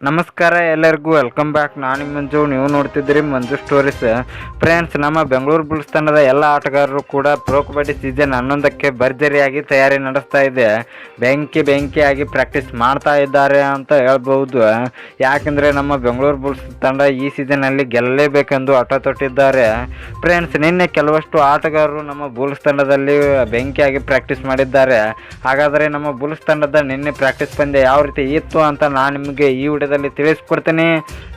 ನಮಸ್ಕಾರ ಎಲ್ಲರಿಗೂ welcome back. ನಾನು ಮಂಜು, ನೀವು ನೋಡ್ತಿದ್ದೀರಿ ಮಂಜು ಸ್ಟೋರೀಸ್. ಫ್ರೆಂಡ್ಸ್, ನಮ್ಮ ಬೆಂಗಳೂರು ಬುಲ್ಸ್ ತಂಡದ ಎಲ್ಲ ಆಟಗಾರರು ಕೂಡ ಪ್ರೋ ಕಬಡ್ಡಿ ಸೀಸನ್ 11ಕ್ಕೆ ಭರ್ಜರಿಯಾಗಿ ತಯಾರಿ ನಡೆಸ್ತಾ ಇದೆ. ಬೆಂಕಿಯಾಗಿ ಪ್ರಾಕ್ಟೀಸ್ ಮಾಡ್ತಾ ಇದ್ದಾರೆ ಅಂತ ಹೇಳ್ಬೋದು. ಯಾಕೆಂದರೆ ನಮ್ಮ ಬೆಂಗಳೂರು ಬುಲ್ಸ್ ತಂಡ ಈ ಸೀಸನ್ನಲ್ಲಿ ಗೆಲ್ಲಲೇಬೇಕೆಂದು ಹಠ ತೊಟ್ಟಿದ್ದಾರೆ. ಫ್ರೆಂಡ್ಸ್, ನಿನ್ನೆ ಕೆಲವಷ್ಟು ಆಟಗಾರರು ನಮ್ಮ ಬುಲ್ಸ್ ತಂಡದಲ್ಲಿ ಬೆಂಕಿಯಾಗಿ ಪ್ರಾಕ್ಟೀಸ್ ಮಾಡಿದ್ದಾರೆ. ಹಾಗಾದರೆ ನಮ್ಮ ಬುಲ್ಸ್ ತಂಡದ ನಿನ್ನೆ ಪ್ರಾಕ್ಟೀಸ್ ಪಂದ್ಯ ಯಾವ ರೀತಿ ಇತ್ತು ಅಂತ ನಾನು ನಿಮಗೆ ಈ ವಿಡಿಯೋದಲ್ಲಿ ತಿಳಿಸ್ಕೊಡ್ತೀನಿ.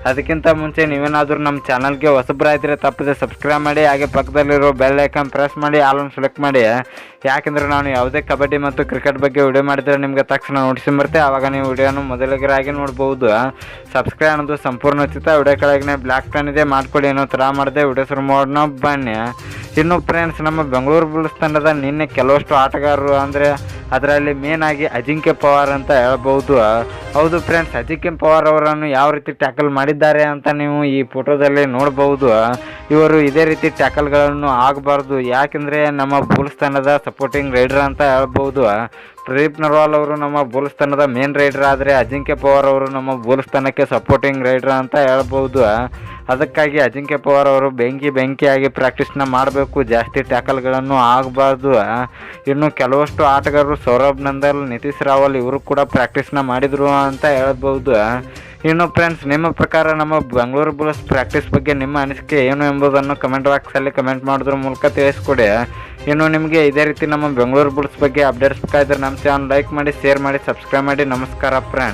ಅದಕ್ಕಿಂತ ಮುಂಚೆ ನೀವೇನಾದರೂ ನಮ್ಮ ಚಾನಲ್ಗೆ ಹೊಸಬರಾಗಿದ್ದರೆ ತಪ್ಪದೆ ಸಬ್ಸ್ಕ್ರೈಬ್ ಮಾಡಿ, ಹಾಗೆ ಪಕ್ಕದಲ್ಲಿರೋ ಬೆಲ್ ಐಕಾನ್ ಪ್ರೆಸ್ ಮಾಡಿ ಆಲ್ ಸೆಲೆಕ್ಟ್ ಮಾಡಿ. ಯಾಕೆಂದರೆ ನಾನು ಯಾವುದೇ ಕಬಡ್ಡಿ ಮತ್ತು ಕ್ರಿಕೆಟ್ ಬಗ್ಗೆ ವಿಡಿಯೋ ಮಾಡಿದರೆ ನಿಮಗೆ ತಕ್ಷಣ ನೋಟಿಸ್ ಬರುತ್ತೆ. ಆವಾಗ ನೀವು ವಿಡಿಯೋನ ಮೊದಲಿಗರಾಗಿ ನೋಡ್ಬೋದು. ಸಬ್ಸ್ಕ್ರೈಬ್ ಅನ್ನೋದು ಸಂಪೂರ್ಣ ಉಚಿತ. ವಿಡಿಯೋ ಕೆಳಗೆ ಬ್ಲ್ಯಾಕ್ ಪೆನ್ ಇದೆ, ಮಾಡ್ಕೊಳ್ಳಿ. ಏನೋ ಥರ ಮಾಡಿದೆ ವಿಡಿಯೋ ಶುರು ಮಾಡೋಣ ಬನ್ನಿ. ಇನ್ನು ಫ್ರೆಂಡ್ಸ್, ನಮ್ಮ ಬೆಂಗಳೂರು ಬುಲ್ಸ್ ತಂಡದ ನಿನ್ನೆ ಕೆಲವಷ್ಟು ಆಟಗಾರರು ಅಂದರೆ ಅದರಲ್ಲಿ ಮೇನ್ ಆಗಿ ಅಜಿಂಕ್ಯ ಪವಾರ್ ಅಂತ ಹೇಳ್ಬೋದು. ಹೌದು ಫ್ರೆಂಡ್ಸ್, ಅಜಿಂಕ್ಯ ಪವಾರ್ ಅವರನ್ನು ಯಾವ ರೀತಿ ಟ್ಯಾಕಲ್ ಮಾಡಿದ್ದಾರೆ ಅಂತ ನೀವು ಈ ಫೋಟೋದಲ್ಲಿ ನೋಡ್ಬೋದು. ಇವರು ಇದೇ ರೀತಿ ಟ್ಯಾಕಲ್ಗಳನ್ನು ಆಗಬಾರ್ದು. ಯಾಕೆಂದರೆ ನಮ್ಮ ಬುಲ್ಸ್ ತಂಡದ ಸಪೋರ್ಟಿಂಗ್ ರೈಡರ್ ಅಂತ ಹೇಳ್ಬೋದು. ಪ್ರದೀಪ್ ನರ್ವಾಲ್ ಅವರು ನಮ್ಮ ಬುಲ್ಸ್ ತಂಡದ ಮೇನ್ ರೈಡರ್ ಆದರೆ ಅಜಿಂಕ್ಯ ಪವಾರ್ ಅವರು ನಮ್ಮ ಬುಲ್ಸ್ ತಂಡಕ್ಕೆ ಸಪೋರ್ಟಿಂಗ್ ರೈಡರ್ ಅಂತ ಹೇಳ್ಬೋದು. ಅದಕ್ಕಾಗಿ ಅಜಿಂಕ್ಯ ಪವಾರ್ ಅವರು ಬೆಂಕಿಯಾಗಿ ಪ್ರಾಕ್ಟೀಸ್ನ ಮಾಡಬೇಕು, ಜಾಸ್ತಿ ಟ್ಯಾಕಲ್ಗಳನ್ನು ಆಗಬಾರ್ದು. ಇನ್ನು ಕೆಲವಷ್ಟು ಆಟಗಾರರು ಸೌರಭ್ ನಂದಲ್, ನಿತೀಶ್ ರಾವಲ್ ಇವರು ಕೂಡ ಪ್ರಾಕ್ಟೀಸ್ನ ಮಾಡಿದರು ಅಂತ ಹೇಳ್ಬೋದು. ಇನ್ನು ಫ್ರೆಂಡ್ಸ್, ನಿಮ್ಮ ಪ್ರಕಾರ ನಮ್ಮ ಬೆಂಗಳೂರು ಬುಲ್ಸ್ ಪ್ರಾಕ್ಟೀಸ್ ಬಗ್ಗೆ ನಿಮ್ಮ ಅನಿಸಿಕೆ ಏನು ಎಂಬುದನ್ನು ಕಮೆಂಟ್ ಬಾಕ್ಸಲ್ಲಿ ಕಮೆಂಟ್ ಮಾಡೋದ್ರ ಮೂಲಕ ತಿಳಿಸ್ಕೊಡಿ. ಇನ್ನು ನಿಮಗೆ ಇದೇ ರೀತಿ ನಮ್ಮ ಬೆಂಗಳೂರು ಬುಲ್ಸ್ ಬಗ್ಗೆ ಅಪ್ಡೇಟ್ಸ್ ಬೇಕಾದರೆ ನಮ್ಮ ಚಾನಲ್ ಲೈಕ್ ಮಾಡಿ, ಶೇರ್ ಮಾಡಿ, ಸಬ್ಸ್ಕ್ರೈಬ್ ಮಾಡಿ. ನಮಸ್ಕಾರ ಫ್ರೆಂಡ್ಸ್.